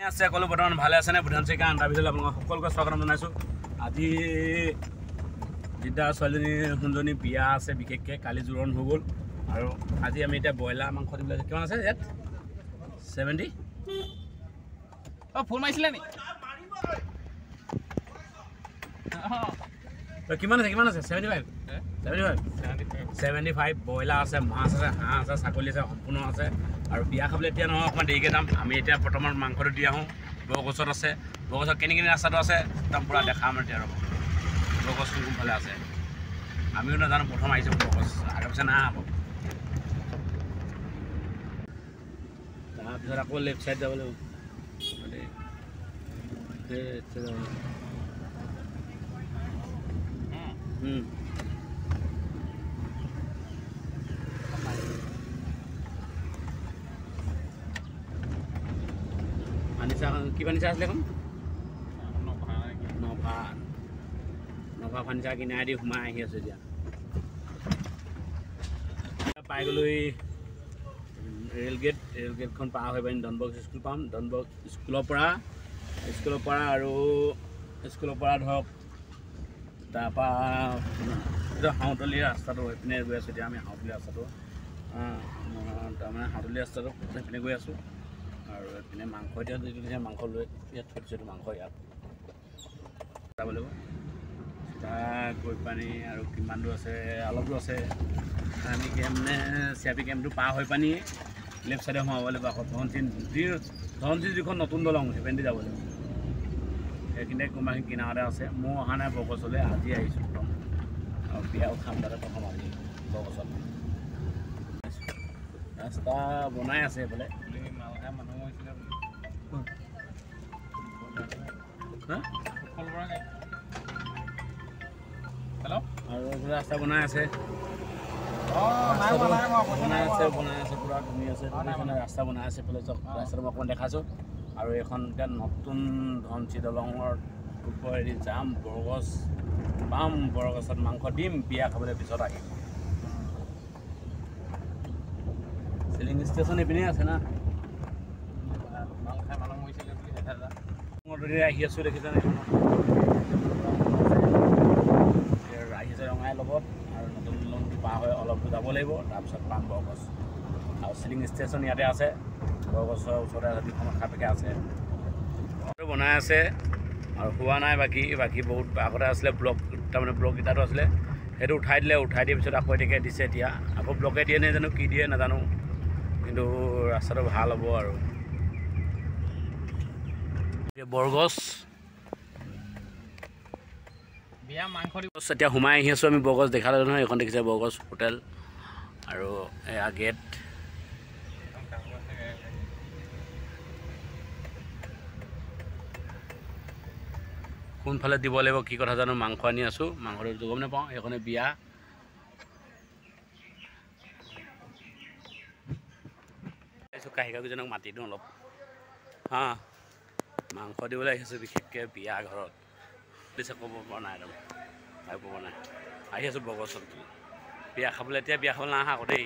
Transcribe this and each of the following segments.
আছে সকলো বৰ্তমান ভালে আছেনে বুধান চেকা আন্টাৰভিউলৈ আপোনালোকক সকলোকে স্বাগতম জনাইছোঁ। আজি জিদ্দা ছোৱালীজনী সোণজনী বিয়া আছে, বিশেষকৈ কালি জোৰণ হৈ গ'ল আৰু আজি আমি এতিয়া ব্ৰইলাৰ মাংস দিবলৈ আছে। কিমান আছে ইয়াত 70? ফোন মাৰিছিলে নি? কিমান আছে 75? 75 ব্ৰইলাৰ আছে, মাছ আছে, হাঁহ আছে, ছাগলী আছে, সম্পূৰ্ণ আছে। আৰু বিয়া খাবলৈ এতিয়া নহয়, অকণমান দেৰিকৈ যাম। আমি এতিয়া বৰ্তমান মাংসটো দি আহোঁ। বৰগছত আছে, বৰগছত কেনি ৰাস্তাটো আছে একদম পূৰা দেখাম এতিয়া। আৰু বৰগছ কোনফালে আছে আমিও নাজানো, প্ৰথম আহিছোঁ বৰগছ, আগে পিছে নাই আকৌ। তাৰপিছত আকৌ লেফ্ট ছাইড যাব লাগিব। কি ফাৰ্নিচাৰ আছিলে এখন? নভা ফাৰ্নিচাৰ কিনাৰে দি সোমাই আহি আছোঁ এতিয়া। পাই গ'লো ৰেলগেটখন পাৰ হৈ পানি ডনবস্ক স্কুল পাম। ডনবস্ক স্কুলৰ পৰা আৰু স্কুলৰ পৰা ধৰক তাৰপৰা হাউতলি ৰাস্তাটো সেইপিনে গৈ আছোঁ। এতিয়া আমি হাউতলি ৰাস্তাটো তাৰমানে হাউতলি ৰাস্তাটো সেইপিনে গৈ আছোঁ। আৰু এইপিনে মাংস এতিয়া যিটো দিছে মাংস লৈ ইয়াত থৈ দিছোঁ। মাংস ইয়াত যাব লাগিব। তাত গৈ পানি আৰু কিমান দূৰ আছে, অলপ দূৰ আছে। আমি মানে চিআৰপি কেম্পটো পাৰ হৈ পানি লেফ্ট ছাইডে সোমাব লাগিব। আকৌ ধনশিৰি যিখন নতুন দলং সেইপিনে যাব লাগিব। সেইখিনিতে কোনোবাখিনি কিনাৰতে আছে। মই অহা নাই বৰগছলৈ, আজি আহিছোঁ প্ৰথম। আৰু বিয়াও খাম তাতে প্ৰথম আজি বৰগছত। ৰাস্তা বনাই আছে এইফালে। হেল্ল' আৰু এইফালে ৰাস্তা বনাই আছে পূৰা ধুনীয়া আছে। ৰাস্তা বনাই আছে এইফালে চব। ৰাস্তাটো মই অকণমান দেখাইছোঁ। আৰু এইখন এতিয়া নতুন ধনশিৰি দলঙৰ ওপৰেদি যাম, বৰগছ পাম, বৰগছত মাংস দিম, বিয়া খাবলৈ পিছত আহিম। চিলিং ষ্টেচন এইপিনে আছে না। আহি আছোঁ দেখিছেনে? আহি আছে ৰঙাই লগত। আৰু নতুন দলংটো পাৰ হৈ অলপ যাব লাগিব, তাৰপিছত পাম বৰগছ। আৰু চিলিং ষ্টেচন ইয়াতে আছে, বৰগছৰ ওচৰতে দুখনত খাপেকে আছে। বনাই আছে আৰু হোৱা নাই বাকী বহুত আগতে আছিলে। ব্লক তাৰমানে ব্লক ইটাটো আছিলে, সেইটো উঠাই দিয়াৰ পিছত আকৌ এতিয়াকৈ দিছে। এতিয়া আকৌ ব্লকে দিয়ে নে জানো, কি দিয়ে নাজানো, কিন্তু ৰাস্তাটো ভাল হ'ব। আৰু বৰগছ বিয়া মাংস এতিয়া সোমাই আহি আছোঁ আমি। বৰগছ দেখালে নহয়, এইখন দেখিছে বৰগছ হোটেল। আৰু এয়া গেট। কোনফালে দিব লাগিব কি কথা জানো, মাংস আনি আছোঁ। মাংসটো গম নাপাওঁ, সেইখনে বিয়া। কাহিকাজনক মাতি দিওঁ অলপ। মাংস দিবলৈ আহিছোঁ, বিশেষকৈ বিয়া ঘৰত। পিছে ক'ব পৰা নাই, আহি আছোঁ বৰগছত বিয়া খাবলৈ। এতিয়া বিয়া খাবলৈ নাহা আকৌ দেই।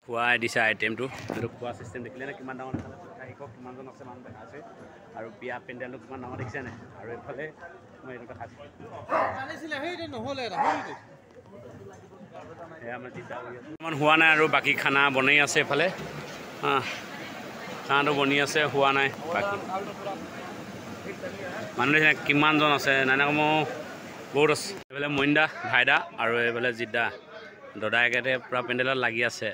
খোৱাই দিছে আইটেমটো, সেইটো খোৱা চিষ্টেম দেখিলেনে কিমান ডাঙৰ দেখালে? কাহিকক কিমানজন আছে মানুহ দেখাইছে। আৰু বিয়া পেণ্ডেলটো কিমান ডাঙৰ দেখিছেনে? আৰু এইফালে মই এইটো দেখাইছোঁ। ইমান হোৱা নাই আৰু বাকী খানা বনাই আছে এইফালে। খানাটো বনি আছে, হোৱা নাই বাকী। মানুহ দেখিছে কিমানজন আছে? নাইনাকমো বহুত আছে। এইফালে মইন্দা ভাইদা আৰু এইফালে জিদ্দা দদায়েকেতে পূৰা পেণ্ডেলত লাগি আছে।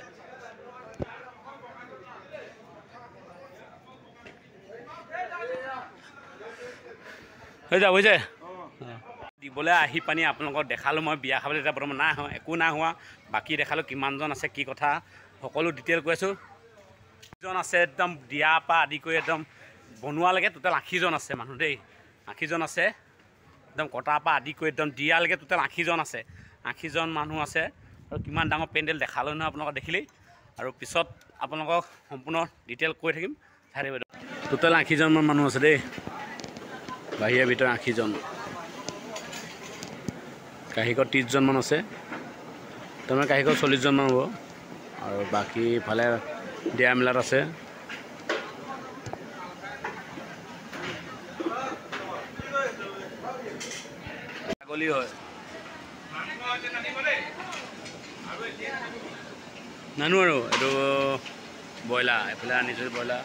হৈ যা দিবলৈ আহি পানি আপোনালোকক দেখালোঁ। মই বিয়া খাবলৈ এতিয়া বৰ্তমান নাই হোৱা, একো নাই হোৱা। বাকী দেখালোঁ কিমানজন আছে, কি কথা, সকলো ডিটেইল কৈ আছোঁ। জন আছে একদম দিয়াৰ পৰা আদি কৰি একদম বনোৱালৈকে টোটেল 80জন আছে মানুহ দেই। 80জন আছে একদম, কটাৰ পৰা আদি কৰি একদম দিয়ালৈকে টোটেল 80জন আছে। 80জন মানুহ আছে। আৰু কিমান ডাঙৰ পেণ্ডেল দেখালোঁ নহয় আপোনালোকক দেখিলেই। আৰু পিছত আপোনালোকক সম্পূৰ্ণ ডিটেইল কৈ থাকিম, চাই থাকিব। টোটেল 80জনমান মানুহ আছে দেই, বাহিৰে ভিতৰত 80জন। কাহিকত 30জনমান আছে, তাৰমানে কাহিকত 40জনমান হ'ব। আৰু বাকী ইফালে দিয়া মেলাত আছে। ছাগলী হয় নানো আৰু এইটো ব্ৰইলাৰ এইফালে আনিছোঁ ব্ৰইলাৰ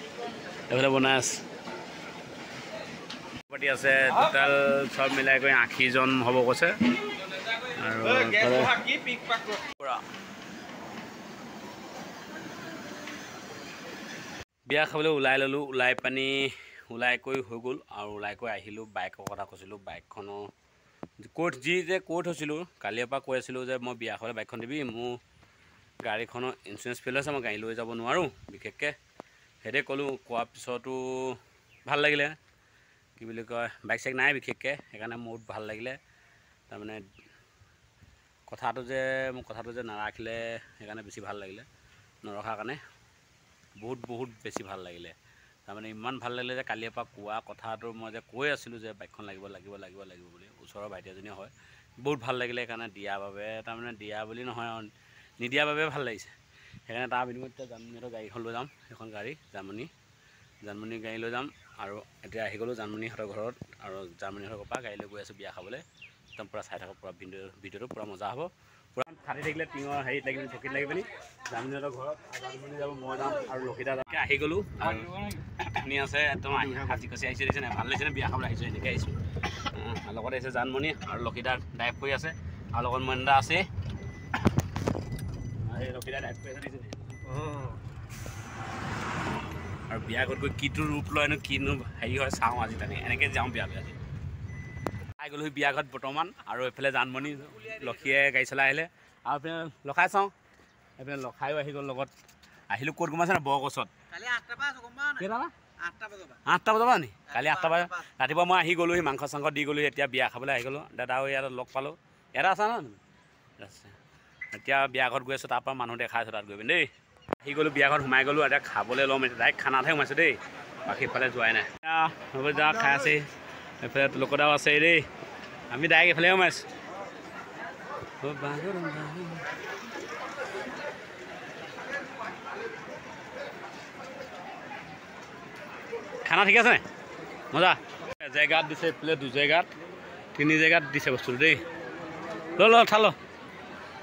এইফালে বনাই আছে পাতি আছে টোটেল চব মিলাই কৰি 80 জন হ'ব কৈছে আৰু বিয়া খাবলৈ ওলাই ল'লোঁ ওলাই পানি ওলাই কৰি হৈ গ'ল আৰু ওলাই কৰি আহিলোঁ বাইকৰ কথা কৈছিলোঁ বাইকখনৰ ক'ৰ্ট ক'ৰ্ট হৈছিলোঁ কালিৰ পৰা কৈ আছিলোঁ যে মই বিয়া খাবলৈ বাইকখন দিবি মোৰ গাড়ীখনৰ ইঞ্চুৰেঞ্চ ফেইল হৈছে মই গাড়ী লৈ যাব নোৱাৰোঁ বিশেষকৈ সেইটোৱে ক'লোঁ কোৱাৰ পিছতো ভাল লাগিলে কি বুলি কয় বাইক চাইক নাই বিশেষকৈ সেইকাৰণে মোৰ ভাল লাগিলে তাৰমানে কথাটো যে নাৰাখিলে সেইকাৰণে বেছি ভাল লাগিলে নৰখাৰ কাৰণে বহুত বেছি ভাল লাগিলে তাৰমানে ইমান ভাল লাগিলে যে কালিৰ পৰা কোৱা কথাটো মই যে কৈ আছিলোঁ যে বাইকখন লাগিব বুলি ওচৰৰ ভাইটি এজনী হয় বহুত ভাল লাগিলে সেইকাৰণে দিয়াৰ বাবে তাৰমানে দিয়া বুলি নহয় নিদিয়াৰ বাবে ভাল লাগিছে সেইকাৰণে তাৰ বিনিময়ত জানমণিহঁতৰ গাড়ীখন লৈ যাম সেইখন গাড়ী জানমণি গাড়ী লৈ যাম আৰু এতিয়া আহি গ'লোঁ জানমণিহঁতৰ ঘৰত আৰু জানমণিহঁতৰ পৰা গাড়ী লৈ গৈ আছোঁ বিয়া খাবলৈ একদম পূৰা চাই থাকক পূৰা ভিডিঅ'টো পূৰা মজা হ'ব পূৰা ফাটি থাকিলে টিঙৰ হেৰিত লাগি ঢকিত লাগি পিনি জানমণিহঁতৰ ঘৰত জানমণি যাব মই যাম আৰু লক্ষিতা আহি গ'লোঁ আৰু ধুনী আছে একদম সাজি কাচি আহিছে দেখিছে নাই ভাল লাগিছে নে বিয়া খাবলৈ আহিছোঁ এনেকৈ আহিছোঁ লগত আহিছে জানমণি আৰু লক্ষিতা ড্ৰাইভ কৰি আছে আৰু লগত মইন্দা আছে লক্ষিতা ড্ৰাইভ কৰি আছে দেখিছে আৰু বিয়া ঘৰত গৈ কিটো ৰূপ লয়নো কিনো হেৰি হয় চাওঁ আজি তানে এনেকৈ যাওঁ বিয়া খাই গ'লোঁ বিয়া ঘৰত বৰ্তমান আৰু এইফালে জানমণি লক্ষীয়ে গাড়ী চলাই আহিলে আৰু এইপিনে লখাই চাওঁ এইপিনে লখাইও আহি গ'ল লগত আহিলোঁ ক'ত গম পাইছে নে বৰগছত 8টা বজাৰ পৰা নি কালি 8টা বজা ৰাতিপুৱা মই আহি গ'লোহি মাংস চাংস দি গ'লোহি এতিয়া বিয়া খাবলৈ আহি গ'লোঁ দাদাও ইয়াত লগ পালোঁ ইয়াতে আছা নহয় এতিয়া বিয়া ঘৰত গৈ আছোঁ তাৰপৰা মানুহ দেখাই আছোঁ তাত গৈ পিনি দেই আহি গ'লোঁ বিয়া ঘৰত সোমাই গ'লোঁ এতিয়া খাবলৈ ল'ম এতিয়া ডাইৰেক্ট খানাতহে সোমাইছোঁ দেই বাকী ইফালে যোৱাই নাই হ'ব যা খাই আছে এইফালে লোকদাও আছে দেই আমি ডাইৰেক্ট এইফালে সোমাইছোঁ খানা ঠিক আছে মজা জেগাত দিছে এইফালে 2 জেগাত 3 জেগাত দিছে বস্তুটো দেই ল ঠাল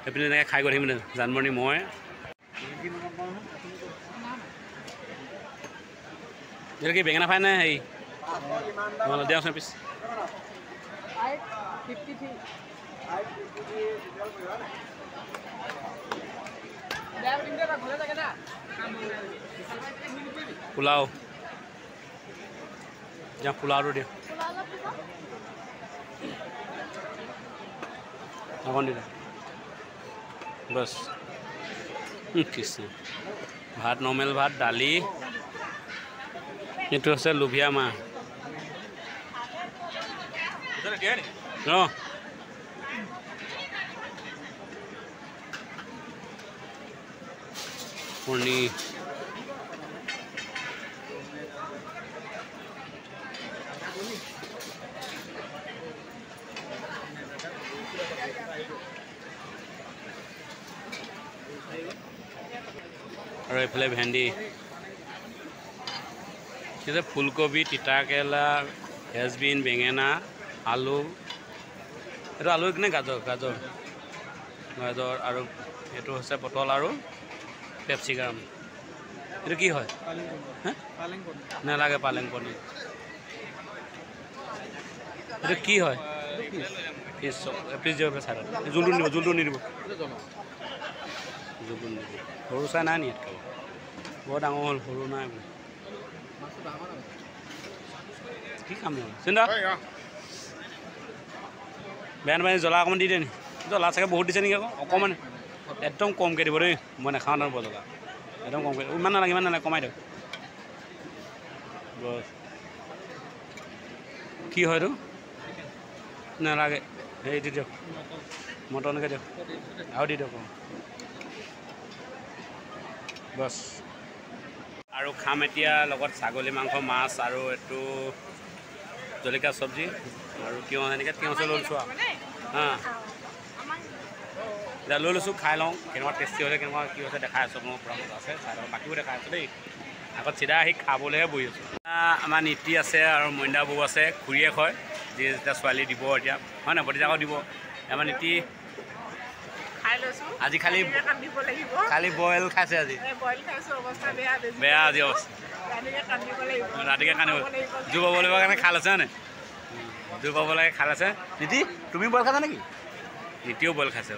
এইপিনে এনেকৈ খাই গৈ থাকিম জানমণি মই এইটো কি বেঙেনা ফ্ৰাই নে হেৰি দিয়কচোন পিছ পোলাও যা পোলাওটো দিয়ক অকণ দি বছ কৃষ্ণ ভাত নৰ্মেল ভাত দালি এইটো আছে লোভিয়া মাহ কণী আৰু এইফালে ভেন্দি কিন্তু ফুলকবি তিতাকেৰেলা ফ্ৰেঞ্চবিন বেঙেনা আলু এইটো আলু নে গাজৰ আৰু এইটো হৈছে পটল আৰু কেপচিকাম এইটো কি হয় নালাগে পালেং পনীৰ এইটো কি হয় ফিজ দিব চাইডত জোলটো নিদিব সৰু চাই নাই নি ইয়াত বৰ ডাঙৰ হ'ল সৰু নাই বোলে কি কাম নহয় চিন্তা বেয়া নাপায় জ্বলা অকণমান দি দে নি জ্বলা চাগে বহুত দিছে নেকি আকৌ অকণমান একদম কমকৈ দিব দেই মই নাখাওঁ তাৰ বৰ জ্বলা একদম কমকৈ ইমান নালাগে কমাই দিয়ক বছ কি হয় এইটো নালাগে হেৰি দি দিয়ক মটনকৈ দিয়ক আৰু দি দিয়ক বছ আৰু খাম এতিয়া লগত ছাগলী মাংস মাছ আৰু এইটো জলকীয়া চব্জি আৰু তিয়ঁহ এনেকৈ তিয়ঁহ লৈ লৈছোঁ আৰু এতিয়া লৈ লৈছোঁ খাই লওঁ কেনেকুৱা টেষ্টি হৈছে কেনেকুৱা কি হৈছে দেখাই আছোঁ মোৰ পূৰা মজা আছে চাই লওঁ বাকীবোৰ দেখাই আছোঁ দেই আগত চিধা আহি খাবলৈহে বহি আছোঁ আমাৰ নীতি আছে আৰু মইন্দা বৌ আছে খুৰীয়েক হয় যেতিয়া ছোৱালী দিব এতিয়া হয় নহয় ভতিজাকক দিব আমাৰ নীতি আজি খালি বইল খাইছে আজি বেয়া আজি অৱস্থা ৰাতিকে কান্দিব জোৰ পাব লাগিব কাৰণে খাল আছে হয়নে জোৰ পাব লাগে খাল আছে নীতি তুমি বইল খাইছা নেকি নীতিও বইল খাইছে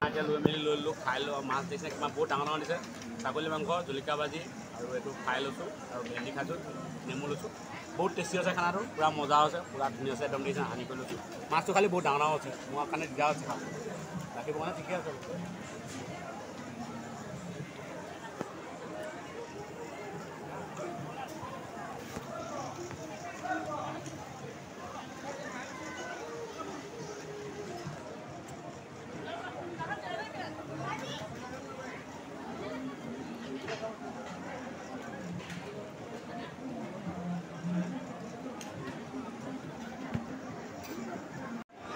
এতিয়া লৈ মেলি লৈ ল'লোঁ খাই লওঁ মাছ দিছে কিমান বহুত ডাঙৰ ডাঙৰ দিছে ছাগলী মাংস জলকীয়া ভাজি আৰু এইটো ফ্ৰাই লৈছোঁ আৰু ভেন্দি খাইছোঁ নেমু লৈছোঁ বহুত টেষ্টি আছে খানাটো পূৰা মজা হৈছে পূৰা ধুনীয়া আছে একদম দিছে সানি কৰি লৈছোঁ মাছটো খালি বহুত ডাঙৰ ডাঙৰ আছে মোৰ কাৰণে দিগদাৰ হৈছে খাওঁ ৰাখিব কাৰণে ঠিকে আছে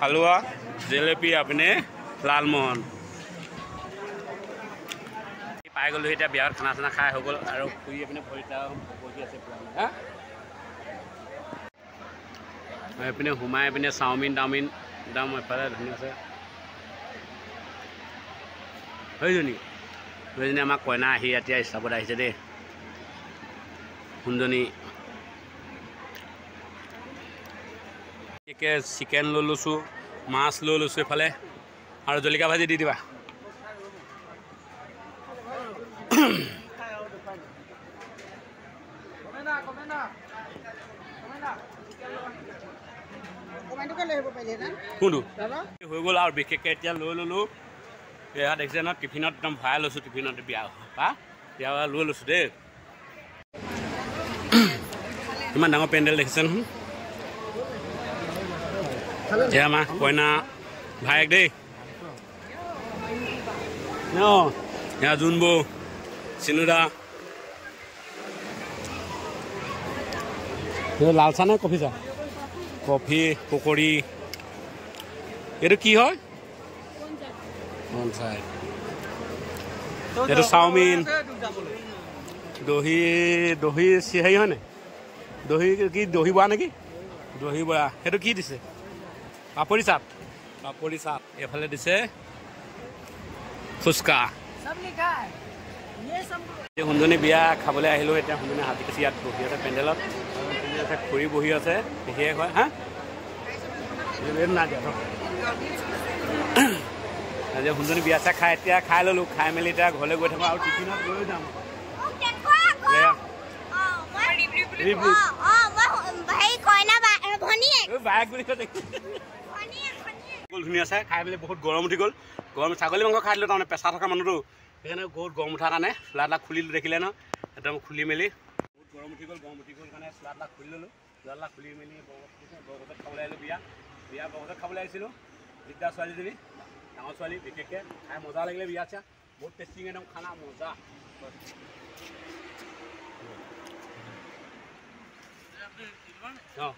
হালুয়া জেলেপি আপনি লালমোহন পাই গ'লো এতিয়া বিয়াত খানা চানা খাই হৈ গ'ল আৰু ফুৰি আপুনি ভৰিটা বহি আছে হা এইপিনে সোমাই পিনে চাওমিন টাওমিন একদম এফালে ধুনীয়া আছে সেইজনী আমাক কইনা আহি এতিয়া হিচাপত আহিছে দেই সোণজনী চিকেন লৈ লৈছোঁ মাছ লৈ লৈছোঁ এইফালে আৰু জলকীয়া ভাজি দি দিবা কোনটো হৈ গ'ল আৰু বিশেষকৈ এতিয়া লৈ ল'লোঁ এয়া দেখিছে ন টিফিনত একদম ভৰাই লৈছোঁ টিফিনত বিয়া বিয়া লৈ লৈছোঁ দেই ইমান ডাঙৰ পেণ্ডেল দেখিছে নহয় এয়া আমাৰ কইনা ভায়েক দেই এয়া জোনবৌ চিনুদা লাল চাহ নে কফি চাহ কফি পকৰি এইটো কি হয় এইটো চাওমিন দহি দহি হেৰি হয় নাই দহি কি দহি বৰা নেকি দহি বৰা সেইটো কি দিছে পাপৰি চাট এইফালে দিছে ফুচকা সুন্দনী বিয়া খাবলৈ আহিলোঁ এতিয়া সুন্দনী হাতী কাচি ইয়াত বহি আছে পেণ্ডেলত খুৰী বহি আছে পেহীয়েক হয় হা নাই দিয়া আজি সুন্দনী বিয়া চাহ খাই এতিয়া খাই ল'লোঁ খাই মেলি এতিয়া ঘৰলৈ গৈ থাকোঁ আৰু টিফিনত লৈ যাম ধুনীয়া আছে খাই মেলি বহুত গৰম উঠি গ'ল গৰম ছাগলী মাংস খাই দিলোঁ তাৰমানে প্ৰেছাৰ থকা মানুহটো সেইকাৰণে বহুত গৰম উঠাৰ কাৰণে চোলা খুলি দেখিলে ন একদম খুলি মেলি বহুত গৰম উঠি গ'ল কাৰণে চোলা খুলি ল'লোঁ চোলা খুলি মেলি বৰগছত খাবলৈ আহিলোঁ বিয়া বৰগছত খাবলৈ আহিছিলোঁ দিগদাৰ ছোৱালীজনী ডাঙৰ ছোৱালী বিশেষকৈ খাই মজা লাগিলে বিয়া চা বহুত টেষ্টিং একদম খানা মজা অঁ